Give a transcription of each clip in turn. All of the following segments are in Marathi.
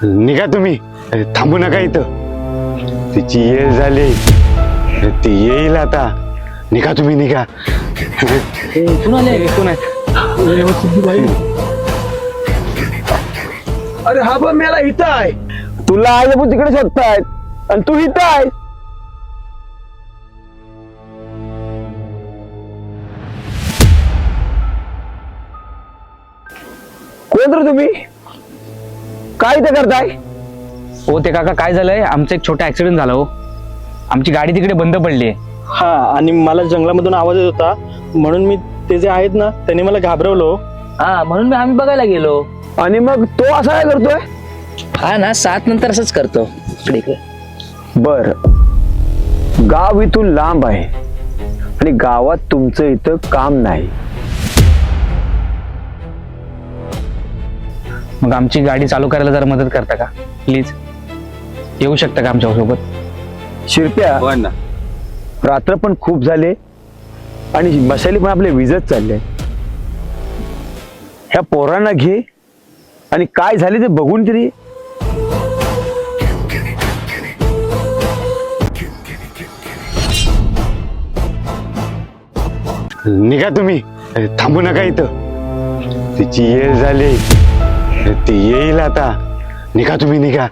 निघा तुम्ही, थांबू नका इथं. तिची येळ झाली, ती येईल आता. निघा तुम्ही, निघा. अरे हा बा मेला इथं आहे. तुला आहे पण तिकडे शोधतायत आणि तू इथं आहे. कोण रे तुम्ही? काय इथे करताय? हो ते काका काय झालंय, आमचा एक छोटा ऍक्सिडेंट झाला हो. आमची गाडी तिकडे बंद पडली. हा, आणि मला जंगलामधून आवाज येत होता म्हणून मी ते जे आहेत ना त्यांनी मला घाबरवलो. हा म्हणून आम्ही बघायला गेलो. आणि मग तो असा काय करतोय? हा ना 7 नंतर असंच करतो. इकडे बर, गाव इथून लांब आहे आणि गावात तुमचं इथं काम नाही. मग आमची गाडी चालू करायला जरा मदत करता का प्लीज? येऊ शकता का आमच्या सोबत? शिरप्या, रात्र पण खूप झाले आणि मशाली पण आपले विजत चालले. ह्या पोरांना घे आणि काय झाले ते बघून तरी. निघा तुम्ही, थांबू नका इथं. तिची येळ झाली, ती येईल आता. निघा तुम्ही, निघा.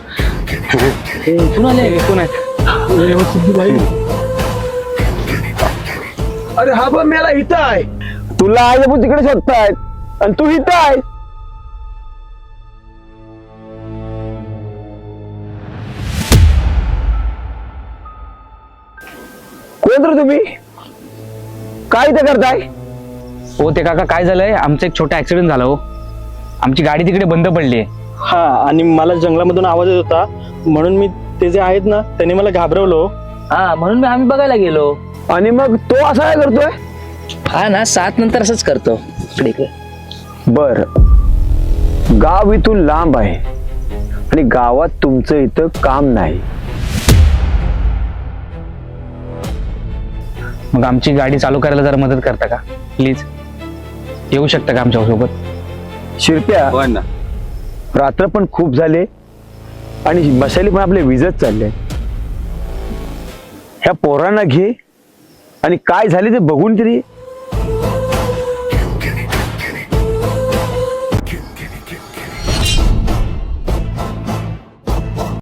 अरे हा बा मेला इथं आहे. तुला आहे पण तिकडे शोधतायत आणि तू इथं आहे. कोण रे तुम्ही? काय इथे करताय? हो ते काका काय झालंय, आमचा एक छोटा ऍक्सिडेंट झाला हो. आमची गाडी तिकडे बंद पडली. हा, आणि मला जंगलामधून आवाज येत होता म्हणून मी ते जे आहेत ना त्यांनी मला घाबरवलो. हा म्हणून आम्ही बघायला गेलो. आणि मग तो असा काय करतोय? हा ना 7 नंतर असंच करतो. इकडे बर, गाव इथून लांब आहे आणि गावात तुमचं इथं काम नाही. मग आमची गाडी चालू करायला जरा मदत करता का प्लीज? येऊ शकता का आमच्या सोबत? शिरप्या, रात्र पण खूप झाले आणि मशाली पण आपले विजत चालले. ह्या पोरांना घे आणि काय झाले ते बघून तरी.